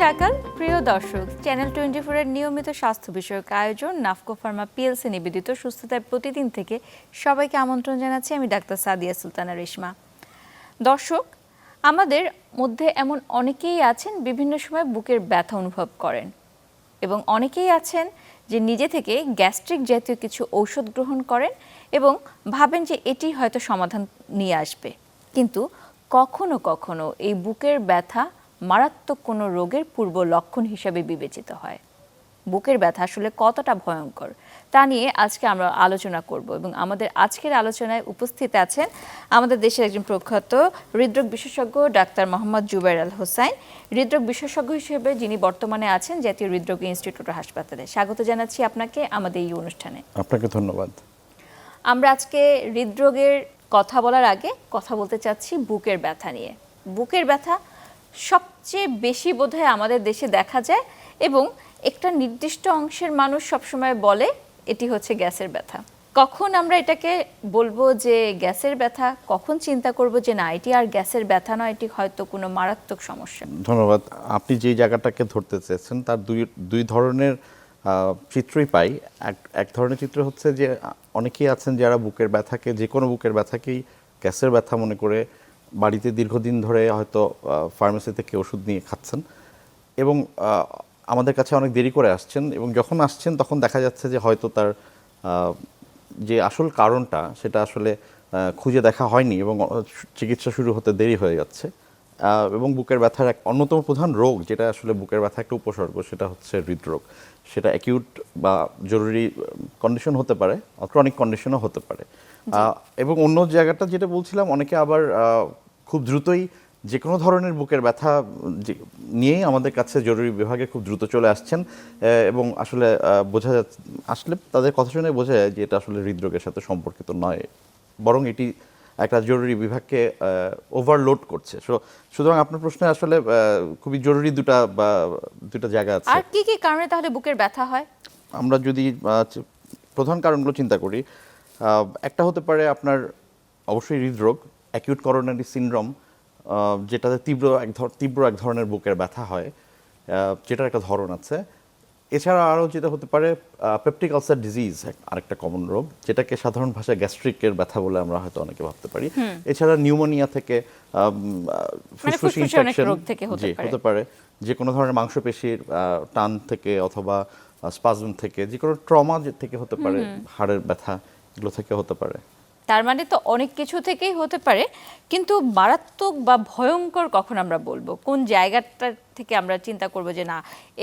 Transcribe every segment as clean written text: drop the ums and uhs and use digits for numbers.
সকাল প্রিয় দর্শক, চ্যানেল 24 এর নিয়মিত স্বাস্থ্য বিষয়ক আয়োজন নাফকো ফার্মা পিএলসি নিবেদিত সুস্থতায় প্রতিদিন থেকে সবাইকে আমন্ত্রণ জানাচ্ছি। আমি ডাক্তার সাদিয়া সুলতানা রেশমা। দর্শক, আমাদের মধ্যে এমন অনেকেই আছেন বিভিন্ন সময় বুকের ব্যথা অনুভব করেন এবং অনেকেই আছেন যে নিজে থেকে গ্যাস্ট্রিক জাতীয় কিছু ঔষধ গ্রহণ করেন এবং ভাবেন যে এটি হয়তো সমাধান নিয়ে আসবে, কিন্তু কখনো কখনো এই বুকের ব্যথা মারাত্মক কোনো রোগের পূর্ব লক্ষণ হিসেবে বিবেচিত হয়। বুকের ব্যথা আসলে কতটা ভয়ঙ্কর তা নিয়ে আজকে আমরা আলোচনা করব এবং আমাদের আজকের আলোচনায় উপস্থিত আছেন আমাদের দেশের একজন প্রখ্যাত হৃদরোগ বিশেষজ্ঞ ডাক্তার মোহাম্মদ জুবায়ের আল হোসাইন, হৃদরোগ বিশেষজ্ঞ হিসেবে যিনি বর্তমানে আছেন জাতীয় হৃদরোগ ইনস্টিটিউট হাসপাতালে। স্বাগত জানাচ্ছি আপনাকে আমাদের এই অনুষ্ঠানে। আপনাকে ধন্যবাদ। আমরা আজকে হৃদরোগের কথা বলার আগে কথা বলতে চাচ্ছি বুকের ব্যথা নিয়ে। বুকের ব্যথা সবচেয়ে বেশি বোধহয় আমাদের দেশে দেখা যায় এবং একটা নির্দিষ্ট অংশের মানুষ সবসময় বলে এটি হচ্ছে গ্যাসের ব্যথা। কখন আমরা এটাকে বলবো যে গ্যাসের ব্যথা, কখন চিন্তা করব যে না এটি আর গ্যাসের ব্যথা নয়, এটি হয়তো কোনো মারাত্মক সমস্যা? ধন্যবাদ। আপনি যে জায়গাটাকে ধরতে চেয়েছেন তার দুই ধরনের চিত্রই পাই। এক ধরনের চিত্র হচ্ছে যে অনেকেই আছেন যারা বুকের ব্যথাকে, যে কোনো বুকের ব্যথাকেই গ্যাসের ব্যথা মনে করে বাড়িতে দীর্ঘদিন ধরে হয়তো ফার্মেসি থেকে ওষুধ নিয়ে খাচ্ছেন এবং আমাদের কাছে অনেক দেরি করে আসছেন, এবং যখন আসছেন তখন দেখা যাচ্ছে যে হয়তো তার যে আসল কারণটা সেটা আসলে খুঁজে দেখা হয়নি এবং চিকিৎসা শুরু হতে দেরি হয়ে যাচ্ছে। এবং বুকের ব্যথার এক অন্যতম প্রধান রোগ, যেটা আসলে বুকের ব্যথা একটা উপসর্গ, সেটা হচ্ছে হৃদরোগ। সেটা অ্যাকিউট বা জরুরি কন্ডিশন হতে পারে, ক্রনিক কন্ডিশনও হতে পারে। এবং অন্য জায়গাটা যেটা বলছিলাম, অনেকে আবার খুব দ্রুতই যে কোনো ধরনের বুকের ব্যথা নিয়েই আমাদের কাছে জরুরি বিভাগে খুব দ্রুত চলে আসছেন এবং আসলে বোঝা যাচ্ছে, আসলে তাদের কথা শুনে বোঝা যায় যে এটা আসলে হৃদরোগের সাথে সম্পর্কিত নয়, বরং এটি একটা জরুরি বিভাগকে ওভারলোড করছে। সুতরাং আপনার প্রশ্নে আসলে খুবই জরুরি দুটা জায়গা আছে। আর কি কি কারণে তাহলে বুকের ব্যথা হয়? আমরা যদি প্রধান কারণগুলো চিন্তা করি, একটা হতে পারে আপনার অবশ্যই হৃদরোগ, অ্যাকিউট করোনারি সিনড্রোম, যেটাতে তীব্র এক ধরনের বুকের ব্যথা হয়, যেটার একটা ধরন আছে। এছাড়া আরও যেটা হতে পারে পেপটিক আলসার ডিজিজ, আরেকটা কমন রোগ, যেটাকে সাধারণ ভাষায় গ্যাস্ট্রিকের ব্যথা বলে আমরা হয়তো অনেকে ভাবতে পারি। এছাড়া নিউমোনিয়া থেকে, ফুসফুস ইনফেকশন হতে পারে, যে কোনো ধরনের মাংসপেশির টান থেকে অথবা স্পাজম থেকে, যে কোনো ট্রমা থেকে হতে পারে, হাড়ের ব্যথা, এগুলো থেকে হতে পারে। তার মানে তো অনেক কিছু থেকেই হতে পারে, কিন্তু মারাত্মক বা ভয়ঙ্কর কখন আমরা বলবো? কোন জায়গাটা থেকে আমরা চিন্তা করব যে না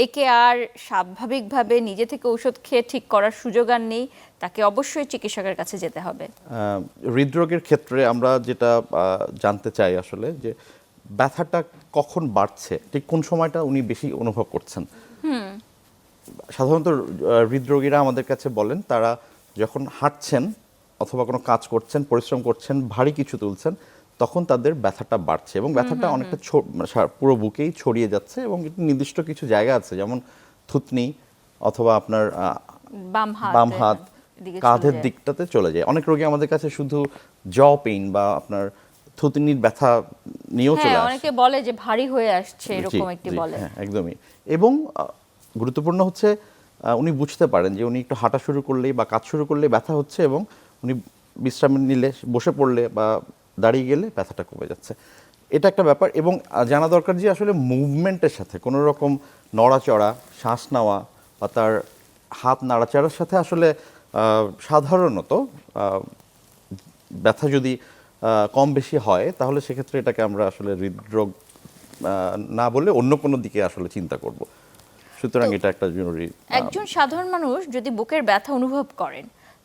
একে আর স্বাভাবিকভাবে নিজে থেকে ঔষধ খেয়ে ঠিক করার সুযোগ আর নেই, তাকে অবশ্যই চিকিৎসকের কাছে যেতে হবে? হৃদরোগের ক্ষেত্রে আমরা যেটা জানতে চাই আসলে যে ব্যথাটা কখন বাড়ছে, ঠিক কোন সময়টা উনি বেশি অনুভব করছেন। সাধারণত হৃদরোগীরা আমাদের কাছে বলেন তারা যখন হাঁটছেন অথবা কোনো কাজ করছেন, পরিশ্রম করছেন, ভারী কিছু তুলছেন, তখন তাদের ব্যথাটা বাড়ছে এবং ব্যথাটা অনেকটা পুরো বুকেই ছড়িয়ে যাচ্ছে এবং নির্দিষ্ট কিছু জায়গা আছে, যেমন থুতনি অথবা আপনার বাম হাত, কাঁধের দিকটাতে চলে যায়। অনেক রোগী আমাদের কাছে শুধু জ পেইন বা আপনার থুতনির ব্যথা নিয়েও চলে আসে, অনেকে বলে যে ভারী হয়ে আসছে, এরকম একটি বলে। হ্যাঁ, একদমই। এবং গুরুত্বপূর্ণ হচ্ছে উনি বুঝতে পারেন যে উনি একটু হাঁটা শুরু করলেই বা কাজ শুরু করলেই ব্যথা হচ্ছে এবং উনি বিশ্রাম নিলে, বসে পড়লে বা দাঁড়িয়ে গেলে ব্যথাটা কমে যাচ্ছে। এটা একটা ব্যাপার। এবং জানা দরকার যে আসলে মুভমেন্টের সাথে কোনো রকম নড়াচড়া, শ্বাস নেওয়া বা তার হাত নাড়াচাড়ার সাথে আসলে সাধারণত ব্যথা যদি কম বেশি হয়, তাহলে সেক্ষেত্রে এটাকে আমরা আসলে হৃদরোগ না বলে অন্য কোনো দিকে আসলে চিন্তা করব। সুতরাং এটা একটা জরুরি। একজন সাধারণ মানুষ যদি বুকের ব্যথা অনুভব করেন,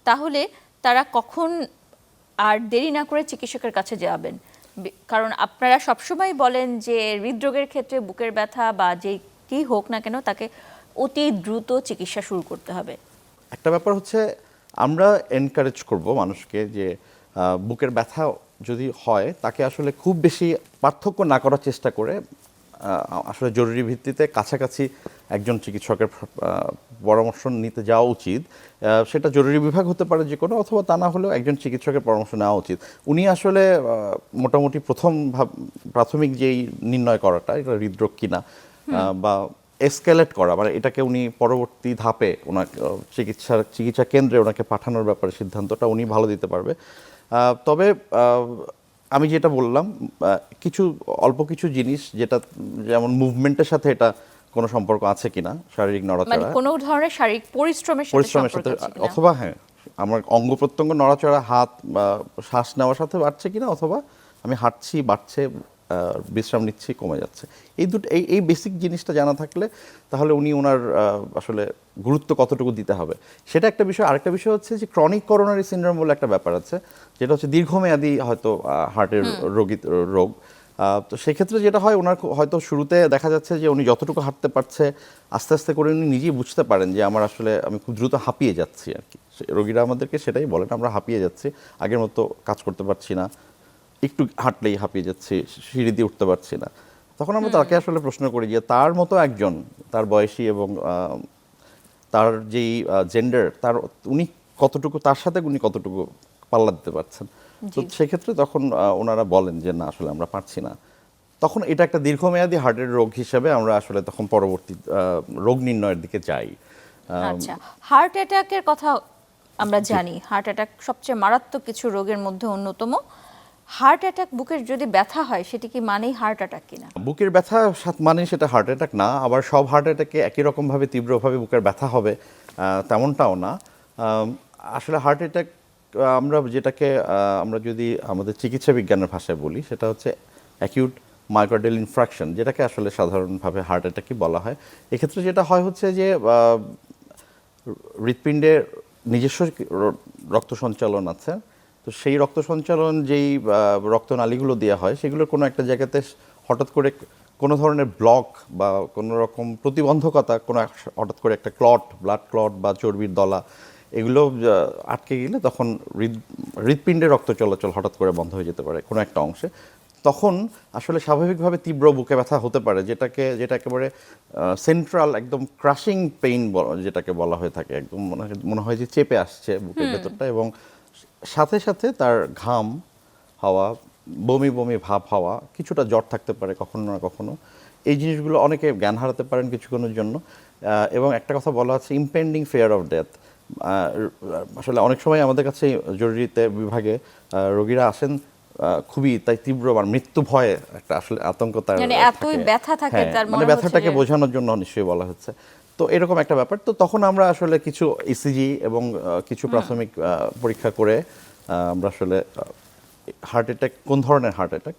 তাহলে তারা কখন আর দেরি না করে চিকিৎসকের কাছে যাবেন? কারণ আপনারা সবসময় বলেন যে হৃদরোগের ক্ষেত্রে বুকের ব্যথা বা যেটি হোক না কেন তাকে অতি দ্রুত চিকিৎসা শুরু করতে হবে। একটা ব্যাপার হচ্ছে আমরা এনকারেজ করব মানুষকে যে বুকের ব্যথা যদি হয় তাকে আসলে খুব বেশি পার্থক্য না করার চেষ্টা করে আসলে জরুরি ভিত্তিতে কাছাকাছি একজন চিকিৎসকের পরামর্শ নিতে যাওয়া উচিত। সেটা জরুরি বিভাগ হতে পারে যে কোনো, অথবা তা না হলেও একজন চিকিৎসকের পরামর্শ নেওয়া উচিত। উনি আসলে মোটামুটি প্রাথমিক যেই নির্ণয় করাটা এটা হৃদরোগ কিনা বা এসকেলেট করা, মানে এটাকে উনি পরবর্তী ধাপে ওনাকে চিকিৎসা কেন্দ্রে ওনাকে পাঠানোর ব্যাপারে সিদ্ধান্তটা উনি ভালো দিতে পারবে। তবে আমি যেটা বললাম, অল্প কিছু জিনিস যেটা যেমন মুভমেন্টের সাথে এটা কোনো সম্পর্ক আছে কিনা, শারীরিক মানে নড়াচড়া, কোনো ধরনের শারীরিক পরিশ্রমের সাথে পরিশ্রমের সাথে, সম্পর্ক আছে কিনা? অথবা হ্যাঁ আমার অঙ্গ প্রত্যঙ্গ নড়াচড়া, হাত বা শ্বাস নেওয়ার সাথে বাড়ছে কিনা, অথবা আমি হাঁটছি বাড়ছে, বিশ্রাম নিচ্ছি কমে যাচ্ছে, এই বেসিক জিনিসটা জানা থাকলে তাহলে উনি ওনার আসলে গুরুত্ব কতটুকু দিতে হবে সেটা একটা বিষয়। আরেকটা বিষয় হচ্ছে যে ক্রনিক করোনারি সিনড্রোম বলে একটা ব্যাপার আছে, যেটা হচ্ছে দীর্ঘমেয়াদী হয়তো হার্টের রোগ। তো সেক্ষেত্রে যেটা হয়, ওনার হয়তো শুরুতে দেখা যাচ্ছে যে উনি যতটুকু হাঁটতে পারছে আস্তে আস্তে করে উনি নিজেই বুঝতে পারেন যে আমি খুব দ্রুত হাঁপিয়ে যাচ্ছি আর কি। রোগীরা আমাদেরকে সেটাই বলেন, আমরা হাঁপিয়ে যাচ্ছি, আগের মতো কাজ করতে পারছি না, একটু হাঁটলেই হাঁপিয়ে যাচ্ছি, সিঁড়ি দিয়ে উঠতে পারছি না। তখন আমরা তাকে আসলে প্রশ্ন করি যে তার মতো একজন, তার বয়সী এবং তার যেই জেন্ডার, উনি কতটুকু, তার সাথে উনি কতটুকু পাল্লা দিতে পারছেন। তো সেক্ষেত্রে তখন ওনারা বলেন যে না, আসলে আমরা পারছি না। তখন এটা একটা দীর্ঘমেয়াদী হার্টের রোগ হিসেবে আমরা আসলে তখন পরবর্তী রোগ নির্ণয়ের দিকে যাই। আচ্ছা, হার্ট অ্যাটাকের কথা আমরা জানি, হার্ট অ্যাটাক সবচেয়ে মারাত্মক কিছু রোগের মধ্যে অন্যতম। হার্ট অ্যাটাক, বুকের যদি ব্যথা হয় সেটি কি মানেই হার্ট অ্যাটাক কিনা? বুকের ব্যথা মানে সেটা হার্ট অ্যাটাক না, আবার সব হার্ট অ্যাটাকে একই রকমভাবে তীব্রভাবে বুকের ব্যথা হবে তেমনটাও না। আসলে হার্ট অ্যাটাক আমরা যেটাকে আমরা যদি আমাদের চিকিৎসা বিজ্ঞানের ভাষায় বলি, সেটা হচ্ছে অ্যাকিউট মায়োকার্ডিয়াল ইনফ্রাকশন, যেটাকে আসলে সাধারণভাবে হার্ট অ্যাটাকই বলা হয়। এক্ষেত্রে যেটা হয় হচ্ছে যে হৃৎপিণ্ডে নিজস্ব রক্ত সঞ্চালন আছে, তো সেই রক্ত সঞ্চালন যেই রক্তনালীগুলো দেওয়া হয় সেগুলোর কোনো একটা জায়গাতে হঠাৎ করে কোনো ধরনের ব্লক বা কোনো রকম প্রতিবন্ধকতা, হঠাৎ করে একটা ব্লাড ক্লট বা চর্বির দলা, এগুলো আটকে গেলে তখন হৃৎপিণ্ডে রক্ত চলাচল হঠাৎ করে বন্ধ হয়ে যেতে পারে কোনো একটা অংশে। তখন আসলে স্বাভাবিকভাবে তীব্র বুকে ব্যথা হতে পারে, যেটা একেবারে সেন্ট্রাল একদম ক্রাশিং পেইন যেটাকে বলা হয়ে থাকে, একদম মনে হয় যে চেপে আসছে বুকের ভেতরটা, এবং সাথে সাথে তার ঘাম হওয়া, বমি বমি ভাব হওয়া, কিছুটা জ্বর থাকতে পারে কখনো না কখনো। এই জিনিসগুলো অনেকে জ্ঞান হারাতে পারেন কিছুক্ষণের জন্য। এবং একটা কথা বলা আছে, ইমপেন্ডিং ফিয়ার অফ ডেথ। আসলে অনেক সময় আমাদের কাছে জরুরিতে বিভাগে রোগীরা আসেন খুবই তাই তীব্র মৃত্যু ভয়ে একটা আসলে আতঙ্ক তার, মানে এতই ব্যথা থাকে, তার মানে ব্যথাটাকে বোঝানোর জন্য নিশ্চয়ই বলা হচ্ছে। তো এরকম একটা ব্যাপার। তো তখন আমরা আসলে কিছু ইসিজি এবং কিছু প্রাথমিক পরীক্ষা করে আমরা আসলে হার্ট অ্যাটাক, কোন ধরনের হার্ট অ্যাটাক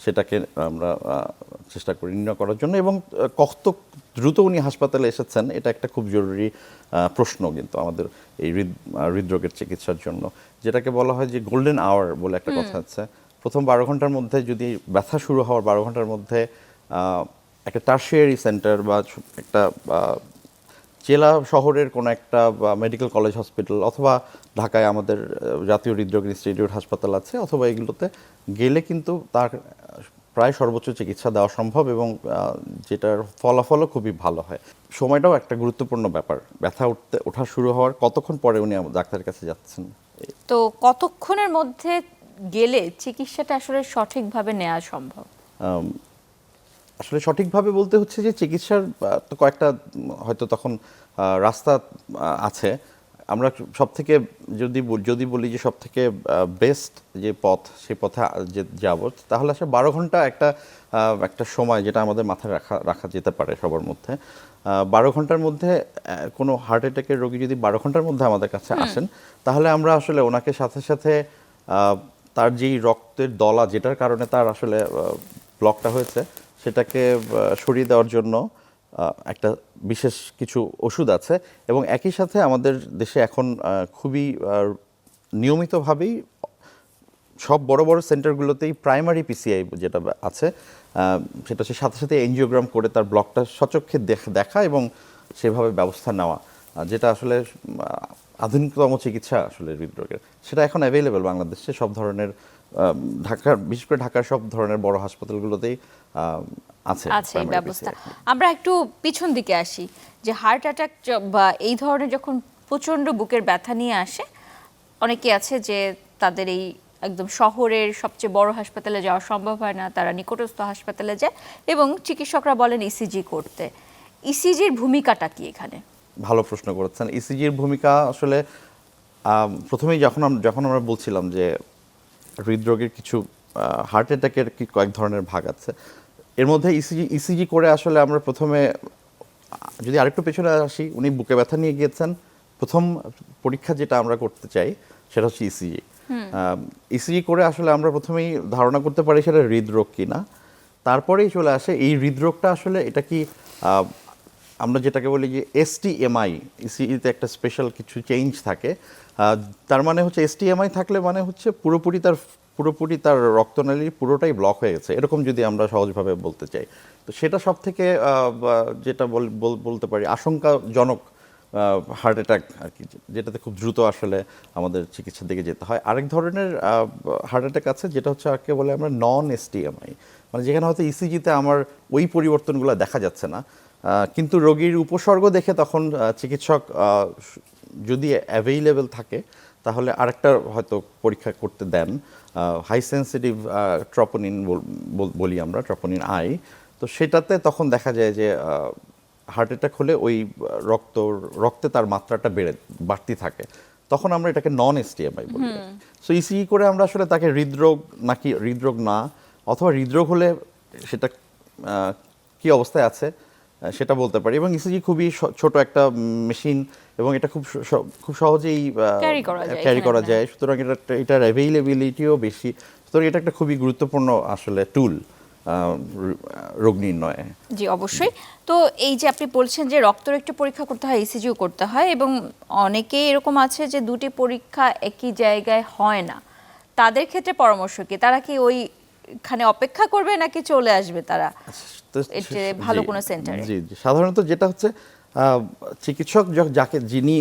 সেটাকে আমরা চেষ্টা করি নির্ণয় করার জন্য। এবং কত দ্রুত উনি হাসপাতালে এসেছেন এটা একটা খুব জরুরি প্রশ্ন কিন্তু আমাদের এই হৃদরোগের চিকিৎসার জন্য, যেটাকে বলা হয় যে গোল্ডেন আওয়ার বলে একটা কথা আছে। প্রথম 12 ঘন্টার মধ্যে যদি ব্যথা শুরু হওয়ার 12 ঘন্টার মধ্যে একটা টারশিয়ারি সেন্টার বা একটা জেলা শহরের কোনো একটা মেডিকেল কলেজ হসপিটাল, অথবা ঢাকায় আমাদের জাতীয় হৃদরোগ ইনস্টিটিউট হাসপাতাল আছে, অথবা এগুলোতে গেলে কিন্তু তার প্রায় সর্বোচ্চ চিকিৎসা দেওয়া সম্ভব, এবং যেটার ফলাফলও খুবই ভালো হয়। সময়টাও একটা গুরুত্বপূর্ণ ব্যাপার, ব্যথা ওঠা শুরু হওয়ার কতক্ষণ পরে উনি ডাক্তারের কাছে যাচ্ছেন। তো কতক্ষণের মধ্যে গেলে চিকিৎসাটা আসলে সঠিকভাবে নেওয়া সম্ভব? আসলে সঠিকভাবে বলতে হচ্ছে যে চিকিৎসার তো কয়েকটা হয়তো তখন রাস্তা আছে। আমরা সব থেকে যদি বলি যে সব থেকে বেস্ট যে পথ, সেই পথে যে যাব, তাহলে আসলে 12 ঘন্টা একটা সময় যেটা আমাদের মাথায় রাখা যেতে পারে সবার মধ্যে। 12 ঘন্টার মধ্যে কোনো হার্ট অ্যাটাকের রোগী যদি 12 ঘন্টার মধ্যে আমাদের কাছে আসেন, তাহলে আমরা আসলে ওনাকে সাথে সাথে তার যেই রক্তের দলা, যেটার কারণে তার আসলে ব্লকটা হয়েছে, সেটাকে সরিয়ে দেওয়ার জন্য একটা বিশেষ কিছু ওষুধ আছে। এবং একই সাথে আমাদের দেশে এখন খুবই নিয়মিতভাবেই সব বড় বড় সেন্টারগুলোতেই প্রাইমারি পিসিআই যেটা আছে, সেটা হচ্ছে সাথে সাথে এনজিওগ্রাম করে তার ব্লকটা সচক্ষে দেখা এবং সেভাবে ব্যবস্থা নেওয়া, যেটা আসলে আধুনিকতম চিকিৎসা আসলে হৃদরোগের। সেটা এখন অ্যাভেলেবেল বাংলাদেশে সব ধরনের, বিশেষ করে ঢাকার সব ধরনের বড় হাসপাতালগুলোতেই আছে ব্যবস্থা। আমরা একটু পিছন দিকে আসি, যে হার্ট অ্যাটাক বা এই ধরনের যখন প্রচন্ড বুকের ব্যথা নিয়ে আসে, অনেকে আছে যে তাদের এই একদম শহরের সবচেয়ে বড় হাসপাতালে যাওয়া সম্ভব হয় না, তারা নিকটস্থ হাসপাতালে যায় এবং চিকিৎসকরা বলেন ইসিজি করতে। ইসিজির ভূমিকাটা কি এখানে? ভালো প্রশ্ন করেছেন। ইসিজির ভূমিকা আসলে প্রথমেই যখন আমরা বলছিলাম যে হৃদরোগের কিছু হার্ট অ্যাটাকের কয়েক ধরনের ভাগ আছে, এর মধ্যে ইসিজি করে আসলে আমরা প্রথমে যদি আরেকটু পেছনে আসি, উনি বুকে ব্যথা নিয়ে গিয়েছেন, প্রথম পরীক্ষা যেটা আমরা করতে চাই সেটা হচ্ছে ইসিজি। ইসিজি করে আসলে আমরা প্রথমেই ধারণা করতে পারি সেটা হৃদরোগ কিনা। তারপরেই চলে আসে এই হৃদরোগটা আসলে এটা কি আমরা যেটাকে বলি যে এসটিএমআই, ইসিজিতে একটা স্পেশাল কিছু চেঞ্জ থাকে। তার মানে হচ্ছে এসটিএমআই থাকলে মানে হচ্ছে পুরোপুরি তার রক্তনালী পুরোটাই ব্লক হয়ে গেছে, এরকম যদি আমরা সহজভাবে বলতে চাই। তো সেটা সব থেকে যেটা বলতে পারি আশঙ্কাজনক হার্ট অ্যাটাক আর কি, যেটাতে খুব দ্রুত আসলে আমাদের চিকিৎসার দিকে যেতে হয়। আরেক ধরনের হার্ট অ্যাটাক আছে যেটা হচ্ছে আরকে বলে আমরা নন এসটিএমআই, মানে যেখানে হয়তো ইসিজিতে আমার ওই পরিবর্তনগুলো দেখা যাচ্ছে না, কিন্তু রোগীর উপসর্গ দেখে তখন চিকিৎসক যদি অ্যাভেইলেবল থাকে তাহলে আরেকটা হয়তো পরীক্ষা করতে দেন, হাই সেন্সিটিভ ট্রপোনিন বলি আমরা, ট্রপোনিন আই। তো সেটাতে তখন দেখা যায় যে হার্ট অ্যাটাক হলে ওই রক্তে তার মাত্রাটা বাড়তি থাকে, তখন আমরা এটাকে নন এসটিএমআই বলি। সো ইসিজি করে আমরা আসলে তাকে হৃদরোগ নাকি হৃদরোগ না, অথবা হৃদরোগ হলে সেটা কি অবস্থায় আছে সেটা বলতে পারি। এবং ইসিজি খুবই ছোট একটা মেশিন এবং এটা খুব সহজেই ক্যারি করা যায়, সুতরাং এটার অ্যাভেইলেবিলিটিও বেশি, সুতরাং এটা একটা খুবই গুরুত্বপূর্ণ আসলে টুল রোগ নির্ণয়ে। জি অবশ্যই। তো এই যে আপনি বলছেন যে রক্তের একটু পরীক্ষা করতে হয়, ইসিজিও করতে হয়, এবং অনেকেই এরকম আছে যে দুটি পরীক্ষা একই জায়গায় হয় না, তাদের ক্ষেত্রে পরামর্শ কি? তারা কি ওইখানে অপেক্ষা করবে নাকি চলে আসবে তারা ভালো কোনো সেন্টারে? জি জি, সাধারণত যেটা হচ্ছে চিকিৎসক যিনি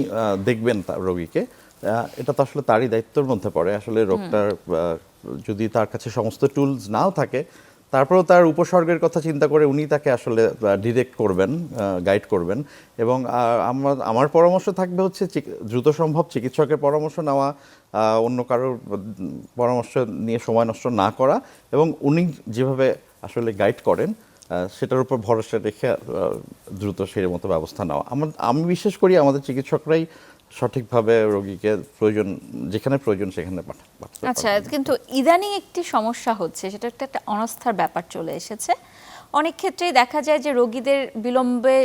দেখবেন তার রোগীকে, এটা তো আসলে তারই দায়িত্বের মধ্যে পড়ে। আসলে রোগটার যদি তার কাছে সমস্ত টুলস নাও থাকে, তারপরেও তার উপসর্গের কথা চিন্তা করে উনি তাকে আসলে ডিরেক্ট করবেন, গাইড করবেন। এবং আমার পরামর্শ থাকবে হচ্ছে দ্রুত সম্ভব চিকিৎসকের পরামর্শ নেওয়া, অন্য কারোর পরামর্শ নিয়ে সময় নষ্ট না করা, এবং উনি যেভাবে আসলে গাইড করেন সেটার উপর ভরসা রেখে দ্রুত সেই মতো ব্যবস্থা নেওয়া। আমি বিশ্বাস করি আমাদের চিকিৎসকরাই সঠিকভাবে রোগীকে যেখানে প্রয়োজন সেখানে পাঠাতে। আচ্ছা, কিন্তু ইদানিং একটি সমস্যা হচ্ছে, সেটা একটা অনাস্থার ব্যাপার চলে এসেছে। অনেক ক্ষেত্রেই দেখা যায় যে রোগীদের বিলম্বে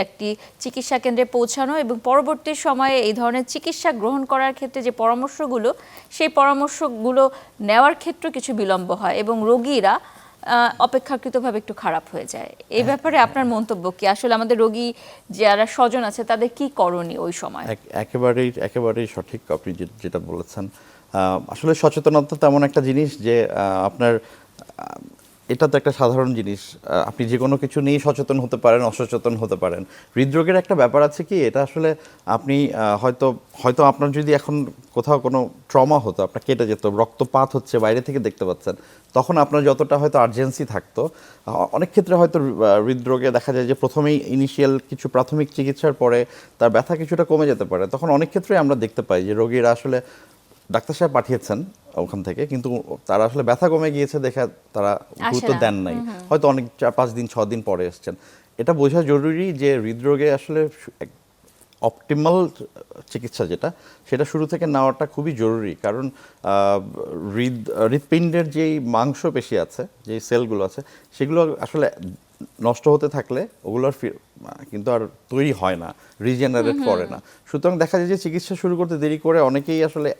একটি চিকিৎসা কেন্দ্রে পৌঁছানো এবং পরবর্তী সময়ে এই ধরনের চিকিৎসা গ্রহণ করার ক্ষেত্রে যে পরামর্শগুলো, সেই পরামর্শগুলো নেওয়ার ক্ষেত্রে কিছু বিলম্ব হয় এবং রোগীরা অপেক্ষাকৃতভাবে একটু খারাপ হয়ে যায়। এই ব্যাপারে আপনার মন্তব্য কি? আসলে আমাদের রোগী যারা স্বজন আছে তাদের কি করণীয় ওই সময়? একেবারেই সঠিক আপনি যেটা বলেছেন। আসলে সচেতনতা তেমন একটা জিনিস যে আপনার এটা তো একটা সাধারণ জিনিস, আপনি যে কোনো কিছু নিয়েই সচেতন হতে পারেন, অসচেতন হতে পারেন। হৃদরোগের একটা ব্যাপার আছে কি, এটা আসলে আপনি হয়তো আপনার যদি এখন কোথাও কোনো ট্রমা হতো, আপনার কেটে যেত, রক্তপাত হচ্ছে, বাইরে থেকে দেখতে পাচ্ছেন, তখন আপনার যতটা হয়তো আর্জেন্সি থাকতো, অনেক ক্ষেত্রে হয়তো হৃদরোগে দেখা যায় যে প্রথমেই ইনিশিয়াল কিছু প্রাথমিক চিকিৎসার পরে তার ব্যথা কিছুটা কমে যেতে পারে। তখন অনেক ক্ষেত্রেই আমরা দেখতে পাই যে রোগীরা আসলে ডাক্তার সাহেব পাঠিয়েছেন ওখান থেকে, কিন্তু তারা আসলে ব্যথা কমে গিয়েছে দেখে তারা গুরুত্ব দেন নাই, হয়তো অনেক 4-5 দিন 6 দিন পরে এসছেন। এটা বোঝা জরুরি যে হৃদরোগে আসলে অপটিমাল চিকিৎসা যেটা, সেটা শুরু থেকে নেওয়াটা খুবই জরুরি। কারণ হৃৎপিণ্ডের যেই মাংসপেশি আছে, যেই সেলগুলো আছে, সেগুলো আসলে নষ্ট হতে থাকলে ওগুলোর কিন্তু আর তৈরি হয় না, রিজেনারেট করে না। সুতরাং দেখা যায় যে চিকিৎসা শুরু করতে দেরি করে অনেকেই আসলে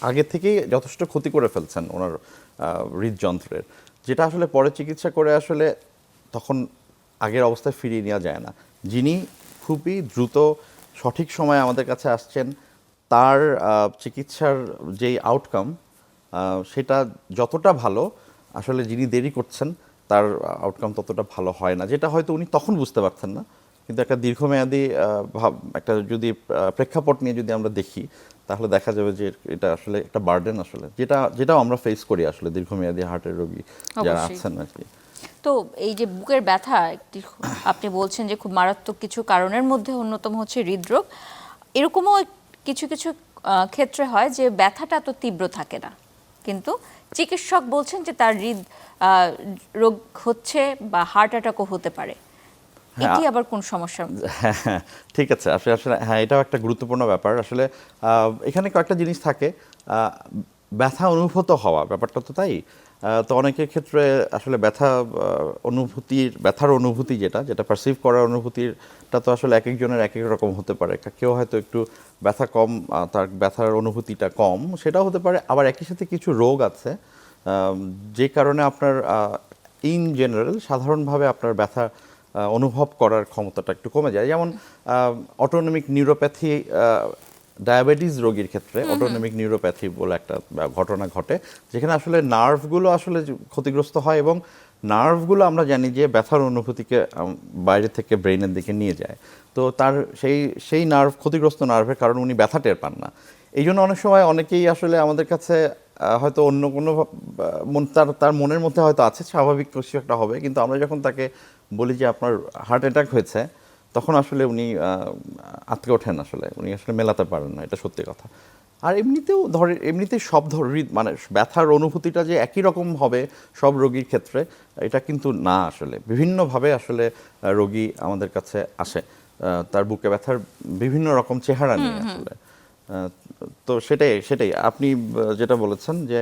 আগে থেকেই যথেষ্ট ক্ষতি করে ফেলছেন ওনার হৃদযন্ত্রের, যেটা আসলে পরে চিকিৎসা করে আসলে তখন আগের অবস্থায় ফিরিয়ে নেওয়া যায় না। যিনি খুবই দ্রুত সঠিক সময়ে আমাদের কাছে আসছেন, তার চিকিৎসার যেই আউটকাম সেটা যতটা ভালো, আসলে যিনি দেরি করছেন তার আউটকাম ততটা ভালো হয় না, যেটা হয়তো উনি তখন বুঝতে পারছেন না। কিন্তু একটা দীর্ঘমেয়াদী একটা যদি প্রেক্ষাপট নিয়ে যদি আমরা দেখি, তাহলে দেখা যাবে যে এটা আসলে একটা বার্ডেন, আসলে যেটাও আমরা ফেস করি আসলে দীর্ঘমেয়াদী হার্টের রোগী যারা আছেন আর কি। তো এই যে বুকের ব্যথা, আপনি বলছেন যে খুব মারাত্মক কিছু কারণের মধ্যে অন্যতম হচ্ছে হৃদরোগ। এরকমও কিছু কিছু ক্ষেত্রে হয় যে ব্যথাটা তো তীব্র থাকে না, কিন্তু চিকিৎসক বলছেন যে তার রোগ হচ্ছে বা হার্ট অ্যাটাকও হতে পারে। এটি আবার কোন সমস্যা? হ্যাঁ, ঠিক আছে, আসলে আসলে হ্যাঁ, এটাও একটা গুরুত্বপূর্ণ ব্যাপার। আসলে এখানে কয়েকটা জিনিস থাকে। ব্যথা অনুভূত হওয়া ব্যাপারটা তো তাই। তো অনেকের ক্ষেত্রে আসলে ব্যথার অনুভূতি যেটা পারসিভ করার অনুভূতিটা তো আসলে এক একজনের এক এক রকম হতে পারে। কেউ হয়তো একটু ব্যথা কম, তার ব্যথার অনুভূতিটা কম, সেটাও হতে পারে। আবার একই সাথে কিছু রোগ আছে যে কারণে আপনার ইন জেনারেল সাধারণভাবে আপনার ব্যথা অনুভব করার ক্ষমতাটা একটু কমে যায়। যেমন অটোনমিক নিউরোপ্যাথি, ডায়াবেটিস রোগীর ক্ষেত্রে অটোনমিক নিউরোপ্যাথি বলে একটা ঘটনা ঘটে, যেখানে আসলে নার্ভগুলো আসলে ক্ষতিগ্রস্ত হয় এবং নার্ভগুলো আমরা জানি যে ব্যথার অনুভূতিকে বাইরে থেকে ব্রেইনের দিকে নিয়ে যায়। তো তার সেই নার্ভ, ক্ষতিগ্রস্ত নার্ভের কারণে উনি ব্যথা টের পান না। এই জন্য অনেক সময় অনেকেই আসলে আমাদের কাছে হয়তো অন্য কোনো তার মনের মধ্যে হয়তো আছে স্বাভাবিক কিছু একটা হবে, কিন্তু আমরা যখন তাকে বলি যে আপনার হার্ট অ্যাটাক হয়েছে, তখন আসলে উনি আটকে ওঠেন, আসলে উনি আসলে মেলাতে পারেন না, এটা সত্যি কথা। আর এমনিতেই সব মানে ব্যথার অনুভূতিটা যে একই রকম হবে সব রোগীর ক্ষেত্রে, এটা কিন্তু না। আসলে বিভিন্নভাবে আসলে রোগী আমাদের কাছে আসে তার বুকে ব্যথার বিভিন্ন রকম চেহারা নিয়ে আসলে। তো সেটাই আপনি যেটা বলেছেন যে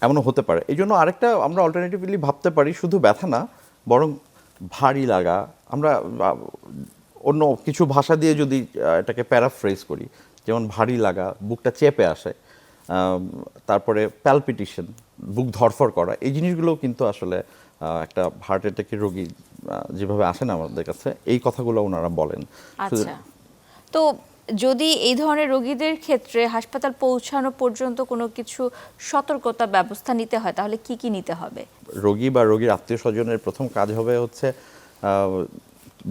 এমনও হতে পারে। এই জন্য আরেকটা আমরা অল্টারনেটিভলি ভাবতে পারি, শুধু ব্যথা না, বরং ভারী লাগা। আমরা অন্য কিছু ভাষা দিয়ে যদি এটাকে প্যারাফ্রেজ করি, যেমন ভারী লাগা, বুকটা চেপে আসে, তারপরে প্যালপিটেশন, বুক ধরফর করা, এই জিনিসগুলোও কিন্তু আসলে একটা হার্ট অ্যাটাকের রোগী যেভাবে আসেন আমাদের কাছে, এই কথাগুলো ওনারা বলেন। আচ্ছা, তো যদি এই ধরনের রোগীদের ক্ষেত্রে হাসপাতাল পৌঁছানো পর্যন্ত কোনো কিছু সতর্কতা ব্যবস্থা নিতে হয়, তাহলে কি কি নিতে হবে? রোগী বা রোগীর আত্মীয় স্বজনের প্রথম কাজ হবে হচ্ছে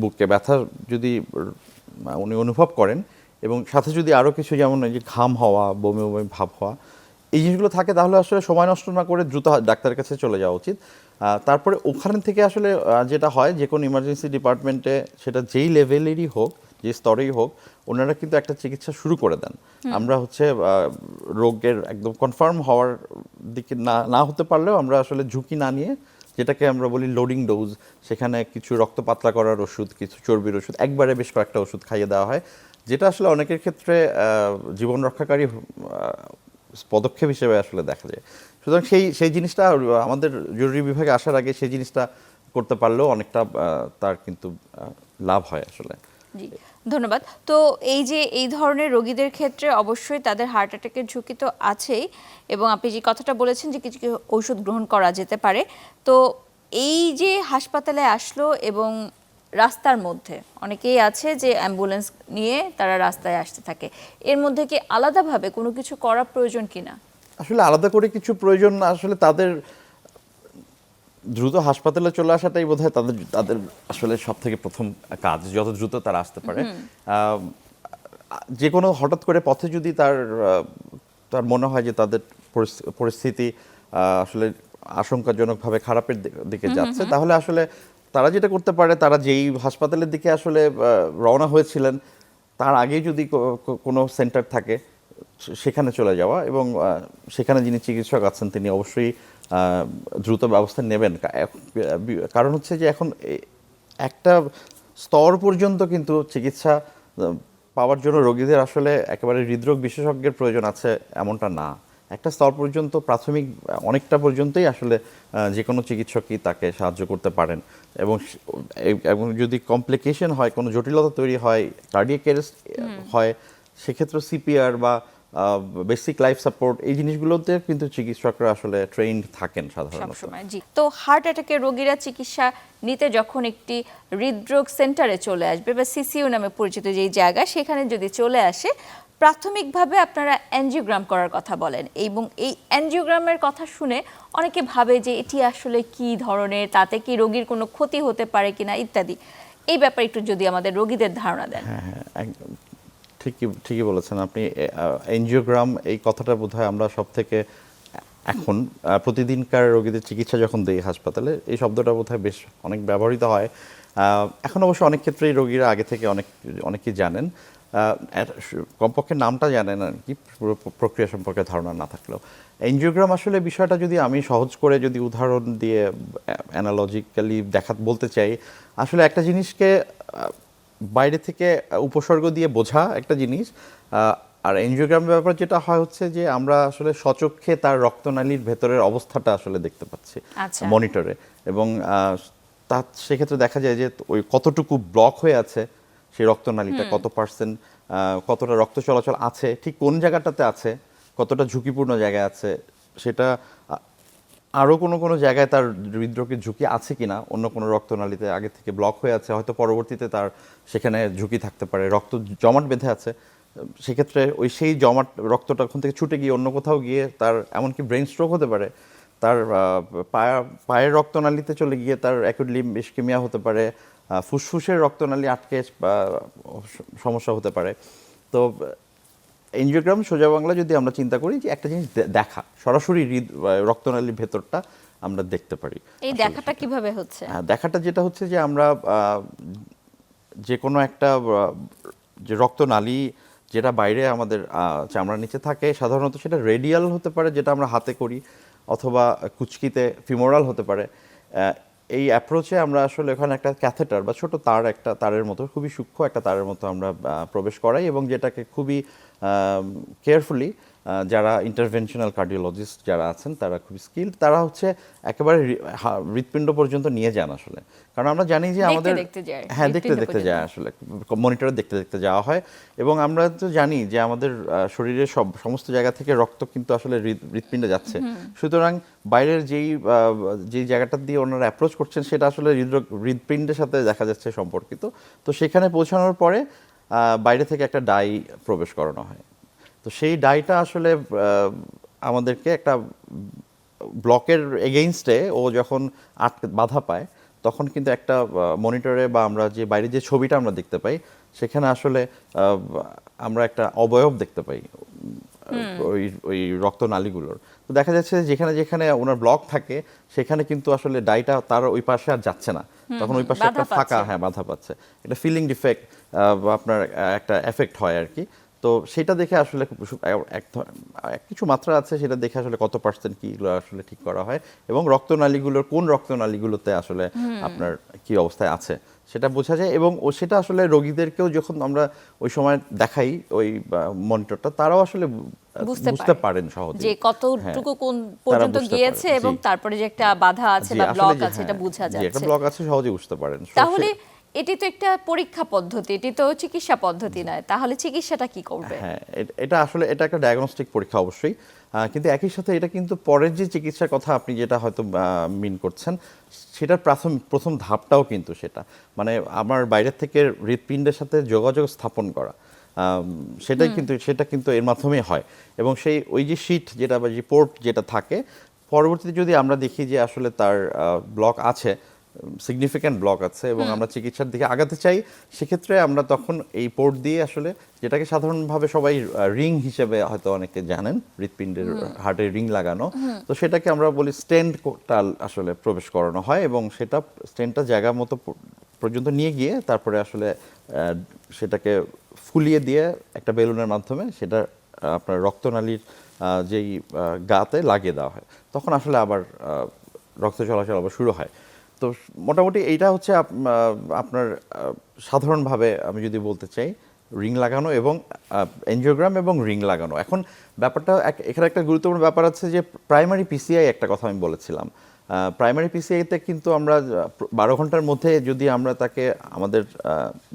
বুকে ব্যথা যদি উনি অনুভব করেন, এবং সাথে যদি আরও কিছু, যেমন এই যে ঘাম হওয়া, বমি বমি ভাব হওয়া, এই জিনিসগুলো থাকে, তাহলে আসলে সময় নষ্ট না করে দ্রুত ডাক্তারের কাছে চলে যাওয়া উচিত। তারপরে ওখান থেকে আসলে যেটা হয়, যে কোনো ইমার্জেন্সি ডিপার্টমেন্টে সেটা যেই লেভেলেরই হোক, যে স্তরেই হোক, ওনারা কিন্তু একটা চিকিৎসা শুরু করে দেন। আমরা হচ্ছে রোগের একদম কনফার্ম হওয়ার দিকে না হতে পারলেও আমরা আসলে ঝুঁকি না নিয়ে, যেটাকে আমরা বলি লোডিং ডোজ, সেখানে কিছু রক্ত পাতলা করার ওষুধ, কিছু চর্বির ওষুধ, একবারে বেশ কয়েকটা ওষুধ খাইয়ে দেওয়া হয়, যেটা আসলে অনেকের ক্ষেত্রে জীবন রক্ষাকারী পদক্ষেপ হিসেবে আসলে দেখা যায়। সুতরাং সেই জিনিসটা আমাদের জরুরি বিভাগে আসার আগে সেই জিনিসটা করতে পারলেও অনেকটা তার কিন্তু লাভ হয় আসলে। জি, ধন্যবাদ। তো এই ধরনের রোগীদের ক্ষেত্রে অবশ্যই তাদের হার্ট অ্যাটাকের ঝুঁকি তো আছেই, এবং আপনি যে কথাটা বলেছেন যে কিছু কিছু ঔষধ গ্রহণ করা যেতে পারে। তো এই যে হাসপাতালে আসলো এবং রাস্তার মধ্যে অনেকেই আছে যে অ্যাম্বুলেন্স নিয়ে তারা রাস্তায় আসতে থাকে, এর মধ্যে কি আলাদাভাবে কোনো কিছু করা প্রয়োজন কিনা? আসলে আলাদা করে কিছু প্রয়োজন না, আসলে তাদের দ্রুত হাসপাতালে চলে আসাটাই বোধহয় তাদের আসলে সব থেকে প্রথম কাজ, যত দ্রুত তারা আসতে পারে। যে কোনো হঠাৎ করে পথে যদি তার মনে হয় যে তাদের পরিস্থিতি আসলে আশঙ্কাজনকভাবে খারাপের দিকে যাচ্ছে, তাহলে আসলে তারা যেটা করতে পারে, তারা যেই হাসপাতালের দিকে আসলে রওনা হয়েছিলেন, তার আগেই যদি কোনো সেন্টার থাকে সেখানে চলে যাওয়া, এবং সেখানে যিনি চিকিৎসক আছেন তিনি অবশ্যই দ্রুত ব্যবস্থা নেবেন। কারণ হচ্ছে যে এখন একটা স্তর পর্যন্ত কিন্তু চিকিৎসা পাওয়ার জন্য রোগীদের আসলে একেবারে হৃদরোগ বিশেষজ্ঞের প্রয়োজন আছে এমনটা না। একটা স্তর পর্যন্ত, প্রাথমিক অনেকটা পর্যন্তই আসলে যে কোনো চিকিৎসকই তাকে সাহায্য করতে পারেন, এবং যদি কমপ্লিকেশন হয়, কোনো জটিলতা তৈরি হয়, কার্ডিয়াক অ্যারেস্ট হয়, সেক্ষেত্রে সিপিআর বা বেসিক লাইফ সাপোর্ট, এই জিনিসগুলোতে কিন্তু চিকিৎসকরা আসলে ট্রেইনড থাকেন সাধারণত। জি, তো হার্ট অ্যাটাকের রোগীরা চিকিৎসা নিতে যখন একটি হৃদরোগ সেন্টারে চলে আসবে বা সিসিইউ নামে পরিচিত যেই জায়গা, সেখানে যদি চলে আসে, প্রাথমিকভাবে আপনারা অ্যানজিওগ্রাম করার কথা বলেন, এবং এই অ্যানজিওগ্রামের কথা শুনে অনেকে ভাবে যে এটি আসলে কি ধরনের, তাতে কি রোগীর কোনো ক্ষতি হতে পারে কিনা ইত্যাদি। এই ব্যাপারে একটু যদি আমাদের রোগীদের ধারণা দেন। হ্যাঁ, ঠিকই বলেছেন আপনি। এনজিওগ্রাম, এই কথাটা বোধহয় আমরা সব থেকে এখন প্রতিদিনকার রোগীদের চিকিৎসা যখন দিই হাসপাতালে, এই শব্দটা বোধহয় বেশ অনেক ব্যবহৃত হয়। এখন অবশ্য অনেক ক্ষেত্রেই রোগীরা আগে থেকে অনেকেই জানেন, কমপক্ষে নামটা জানেন আর কি, পুরো প্রক্রিয়া সম্পর্কে ধারণা না থাকলেও। এনজিওগ্রাম আসলে বিষয়টা যদি আমি সহজ করে যদি উদাহরণ দিয়ে অ্যানালজিক্যালি বলতে চাই, আসলে একটা জিনিসকে বাইরে থেকে উপসর্গ দিয়ে বোঝা একটা জিনিস, আর এনজিওগ্রামের ব্যাপার যেটা হয় হচ্ছে যে আমরা আসলে সচক্ষে তার রক্তনালীর ভেতরের অবস্থাটা আসলে দেখতে পাচ্ছি মনিটরে, এবং সেক্ষেত্রে দেখা যায় যে ওই কতটুকু ব্লক হয়ে আছে সেই রক্তনালীটা, কত পার্সেন্ট, কতটা রক্ত চলাচল আছে, ঠিক কোন জায়গাটাতে আছে, কতটা ঝুঁকিপূর্ণ জায়গায় আছে, সেটা আরও কোনো জায়গায় তার হৃদরোগের ঝুঁকি আছে কিনা, অন্য কোনো রক্তনালীতে আগে থেকে ব্লক হয়ে আছে, হয়তো পরবর্তীতে তার সেখানে ঝুঁকি থাকতে পারে, রক্ত জমাট বেঁধে আছে, সেক্ষেত্রে সেই জমাট রক্তটা ওখান থেকে ছুটে গিয়ে অন্য কোথাও গিয়ে তার এমনকি ব্রেন স্ট্রোক হতে পারে, তার পায়ের রক্তনালীতে চলে গিয়ে তার অ্যাকিউট লিম্ব ইসকেমিয়া হতে পারে, ফুসফুসের রক্তনালী আটকে সমস্যা হতে পারে। তো এনজিওগ্রাম সোজা বাংলা যদি আমরা চিন্তা করি যে একটা জিনিস দেখা, সরাসরি রক্তনালীর ভেতরটা আমরা দেখতে পারি। এই দেখাটা কিভাবে হচ্ছে? দেখাটা যেটা হচ্ছে যে আমরা যে কোনো একটা যে রক্তনালী যেটা বাইরে আমাদের চামড়ার নিচে থাকে, সাধারণত সেটা রেডিয়াল হতে পারে, যেটা আমরা হাতে করি, অথবা কুচকিতে ফিমোরাল হতে পারে। এই অ্যাপ্রোচে আমরা আসলে ওখানে একটা ক্যাথেটার বা ছোট তারের মতো, খুবই সূক্ষ্ম একটা তারের মতো আমরা প্রবেশ করাই, এবং যেটাকে খুবই কেয়ারফুলি যারা ইন্টারভেনশনাল কার্ডিওলজিস্ট যারা আছেন তারা খুবই স্কিল্ড, তারা হচ্ছে একেবারে হৃৎপিণ্ড পর্যন্ত নিয়ে যান আসলে। কারণ আমরা জানি যে আমাদের হ্যাঁ দেখতে যায় আসলে, মনিটরে দেখতে যাওয়া হয়, এবং আমরা তো জানি যে আমাদের শরীরের সমস্ত জায়গা থেকে রক্ত কিন্তু আসলে হৃৎপিণ্ডে যাচ্ছে। সুতরাং বাইরের যেই জায়গাটা দিয়ে ওনারা অ্যাপ্রোচ করছেন সেটা আসলে হৃৎপিণ্ডের সাথে দেখা যাচ্ছে সম্পর্কিত। তো সেখানে পৌঁছানোর পরে বাইরে থেকে একটা ডাই প্রবেশ করানো হয়। তো সেই ডাইটা আসলে আমাদেরকে একটা ব্লকের এগেইনস্টে ও যখন বাধা পায়, তখন কিন্তু একটা মনিটরে বা আমরা যে বাইরে যে ছবিটা আমরা দেখতে পাই, সেখানে আসলে আমরা একটা অবয়ব দেখতে পাই ওই রক্তনালীগুলোর। তো দেখা যাচ্ছে যেখানে যেখানে ওনার ব্লক থাকে সেখানে কিন্তু আসলে ডাইটা তার ওই পাশে আর যাচ্ছে না, তখন ওই পাশে একটা ফাঁকা, বাধা পাচ্ছে, একটা ফিলিং ডিফেক্ট, আপনার একটা এফেক্ট হয় আর কি। তো সেটা দেখে আসলে কিছু মাত্রা আছে, সেটা দেখে আসলে কত পার্সেন্ট কিগুলো আসলে ঠিক করা হয়, এবং কোন রক্তনালীগুলোতে আসলে আপনার কি অবস্থায় আছে সেটা বোঝা যায়, এবং সেটা আসলে রোগীদেরকেও যখন আমরা ওই সময় দেখাই ওই মনিটরটা, তারাও আসলে বুঝতে পারেন সহজে যে কতটুকু কোন পর্যন্ত গিয়েছে, এবং তারপরে যে একটা বাধা আছে বা ব্লক আছে এটা বোঝা যাচ্ছে, একটা ব্লক আছে সহজে বুঝতে পারেন। তাহলে এটি তো একটা পরীক্ষা পদ্ধতি, এটি তো চিকিৎসা পদ্ধতি নয়, তাহলে চিকিৎসাটা কি করবে? হ্যাঁ, এটা আসলে এটা একটা ডায়াগনস্টিক পরীক্ষা অবশ্যই, কিন্তু একই সাথে এটা কিন্তু পরের যে চিকিৎসার কথা আপনি যেটা হয়তো মিন করছেন, সেটার প্রথম ধাপটাও কিন্তু সেটা, মানে আমার বাইরের থেকে হৃৎপিণ্ডের সাথে যোগাযোগ স্থাপন করা, সেটা কিন্তু এর মাধ্যমেই হয়, এবং ওই যে শীট যেটা বা যে পোর্ট যেটা থাকে, পরবর্তীতে যদি আমরা দেখি যে আসলে তার ব্লক আছে, সিগনিফিক্যান্ট ব্লক আছে, এবং আমরা চিকিৎসার দিকে আগাতে চাই, সেক্ষেত্রে আমরা তখন এই পোর্ট দিয়ে আসলে, যেটাকে সাধারণভাবে সবাই রিং হিসেবে হয়তো অনেকে জানেন, হৃৎপিণ্ডের হার্টে রিং লাগানো, তো সেটাকে আমরা বলি স্টেন্টটা আসলে প্রবেশ করানো হয়, এবং সেটা স্টেন্টটা জায়গা মতো পর্যন্ত নিয়ে গিয়ে তারপরে আসলে সেটাকে ফুলিয়ে দিয়ে একটা বেলুনের মাধ্যমে সেটা আপনার রক্তনালীর যেই গাতে লাগিয়ে দেওয়া হয়, তখন আসলে আবার রক্ত চলাচল আবার শুরু হয়। তো মোটামুটি এইটা হচ্ছে আপনার সাধারণভাবে আমি যদি বলতে চাই, রিং লাগানো এবং এনজিওগ্রাম এবং রিং লাগানো। এখন ব্যাপারটা এখানে একটা গুরুত্বপূর্ণ ব্যাপার আছে যে প্রাইমারি পিসিআই একটা কথা আমি বলেছিলাম, প্রাইমারি পিসিআইতে কিন্তু আমরা 12 ঘন্টার মধ্যে যদি আমরা তাকে আমাদের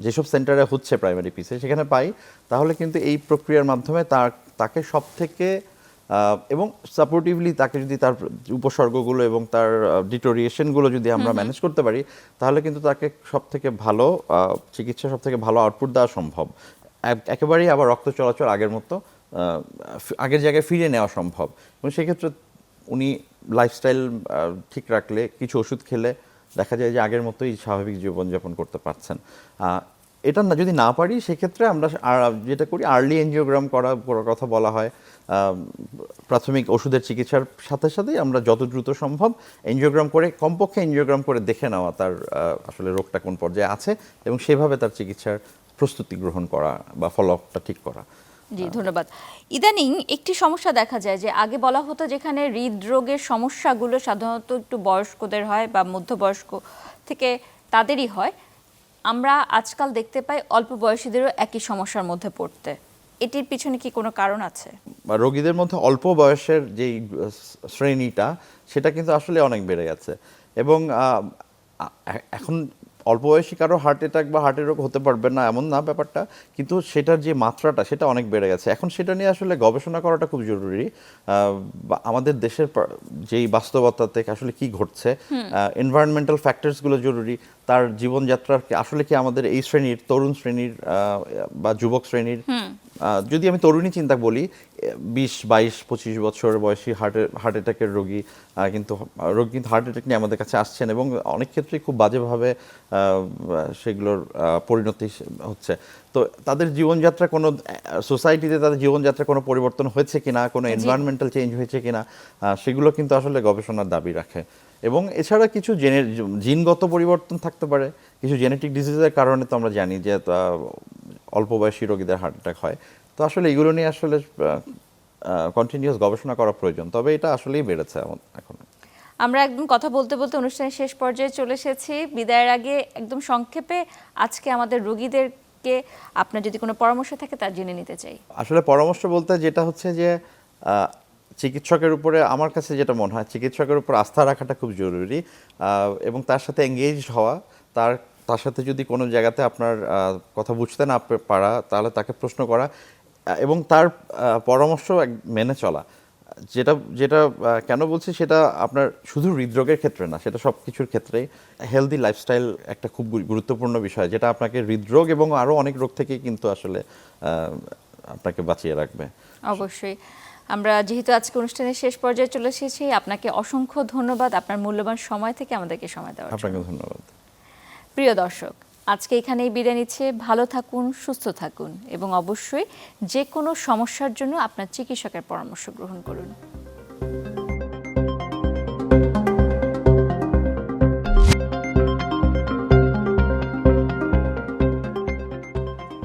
যেসব সেন্টারে হচ্ছে প্রাইমারি পিসিআই সেখানে পাই, তাহলে কিন্তু এই প্রক্রিয়ার মাধ্যমে তাকে সব থেকে এবং সাপোর্টিভলি তাকে যদি তার উপসর্গগুলো এবং তার ডিটোরিয়েশনগুলো যদি আমরা ম্যানেজ করতে পারি, তাহলে কিন্তু তাকে সব থেকে ভালো চিকিৎসা, সব থেকে ভালো আউটপুট দেওয়া সম্ভব, একেবারেই আবার রক্ত চলাচল আগের মতো আগের জায়গায় ফিরে নেওয়া সম্ভব। এবং সেক্ষেত্রে উনি লাইফস্টাইল ঠিক রাখলে, কিছু ওষুধ খেলে দেখা যায় যে আগের মতোই স্বাভাবিক জীবনযাপন করতে পারছেন। এটা যদি না পারি, সেক্ষেত্রে আমরা যেটা করি আর্লি এনজিওগ্রাম করার কথা বলা হয়, প্রাথমিক ওষুধের চিকিৎসার সাথে সাথেই আমরা যত দ্রুত সম্ভব এনজিওগ্রাম করে, কমপক্ষে এনজিওগ্রাম করে দেখে নেওয়া তার আসলে রোগটা কোন পর্যায়ে আছে এবং সেভাবে তার চিকিৎসার প্রস্তুতি গ্রহণ করা বা ফলো আপটা ঠিক করা। জি, ধন্যবাদ। ইদানিং একটি সমস্যা দেখা যায় যে আগে বলা হতো যেখানে হৃদরোগের সমস্যাগুলো সাধারণত একটু বয়স্কদের হয় বা মধ্যবয়স্ক থেকে তাদেরই হয়, আমরা আজকাল দেখতে পাই অল্প বয়সীদেরও একই সমস্যার মধ্যে পড়তে। এটির পিছনে কি কোনো কারণ আছে? বা রোগীদের মধ্যে অল্প বয়সের যেই শ্রেণীটা সেটা কিন্তু আসলে অনেক বেড়ে গেছে এবং এখন অল্প বয়সী কারো হার্ট অ্যাটাক বা হার্টের রোগ হতে পারবে না এমন না ব্যাপারটা, কিন্তু সেটার যে মাত্রাটা সেটা অনেক বেড়ে গেছে। এখন সেটা নিয়ে আসলে গবেষণা করাটা খুব জরুরি। আমাদের দেশের যেই বাস্তবতা থেকে আসলে কি ঘটছে, এনভায়রনমেন্টাল ফ্যাক্টরসগুলো জরুরি, তার জীবনযাত্রার আসলে কি আমাদের এই শ্রেণীর তরুণ শ্রেণীর বা যুবক শ্রেণীর, যদি আমি তরুণী চিন্তা বলি 20, 22, 25 বছর বয়সী হার্ট অ্যাটাকের রোগী কিন্তু হার্ট অ্যাটাক নিয়ে আমাদের কাছে আসছেন এবং অনেক ক্ষেত্রেই খুব বাজেভাবে সেগুলোর পরিণতি হচ্ছে। তো তাদের জীবনযাত্রা কোনো সোসাইটিতে তাদের জীবনযাত্রা কোনো পরিবর্তন হয়েছে কিনা, কোনো এনভায়রনমেন্টাল চেঞ্জ হয়েছে কিনা, সেগুলো কিন্তু আসলে গবেষণার দাবি রাখে। এবং এছাড়া কিছু জিনগত পরিবর্তন থাকতে পারে, কিছু জেনেটিক ডিজিজের কারণে তো আমরা জানি যে অল্প বয়সী রোগীদের হার্ট অ্যাটাক হয়। তো আসলে এগুলো নিয়ে আসলে কন্টিনিউয়াস গবেষণা করা প্রয়োজন, তবে এটা আসলেই বেড়েছে এখন। আমরা একদম কথা বলতে বলতে অনুষ্ঠানের শেষ পর্যায়ে চলে এসেছি। বিদায়ের আগে একদম সংক্ষেপে আজকে আমাদের রোগীদেরকে আপনার যদি কোনো পরামর্শ থাকে তা জেনে নিতে চাই। আসলে পরামর্শ বলতে যেটা হচ্ছে যে চিকিৎসকের উপরে আমার কাছে যেটা মনে হয়, চিকিৎসকের উপর আস্থা রাখাটা খুব জরুরি এবং তার সাথে এঙ্গেজড হওয়া, তার সাথে যদি কোনো জায়গাতে আপনার কথা বুঝতে না পারা তাহলে তাকে প্রশ্ন করা এবং তার পরামর্শ মেনে চলা। যেটা কেন বলছি, সেটা আপনার শুধু হৃদরোগের ক্ষেত্রে না, সেটা সব কিছুর ক্ষেত্রেই হেলদি লাইফস্টাইল একটা খুব গুরুত্বপূর্ণ বিষয়, যেটা আপনাকে হৃদরোগ এবং আরও অনেক রোগ থেকে কিন্তু আসলে আপনাকে বাঁচিয়ে রাখবে। অবশ্যই। আমরা যেহেতু আজকে অনুষ্ঠানের শেষ পর্যায়ে চলে এসেছি, আপনাকে অসংখ্য ধন্যবাদ আপনার মূল্যবান সময় থেকে আমাদেরকে সময় দেওয়ার জন্য। আপনাকে ধন্যবাদ। প্রিয় দর্শক, আজকে এখানেই বিদায় নিচ্ছে। ভালো থাকুন, সুস্থ থাকুন এবং অবশ্যই যে কোনো সমস্যার জন্য আপনার চিকিৎসকের পরামর্শ গ্রহণ করুন।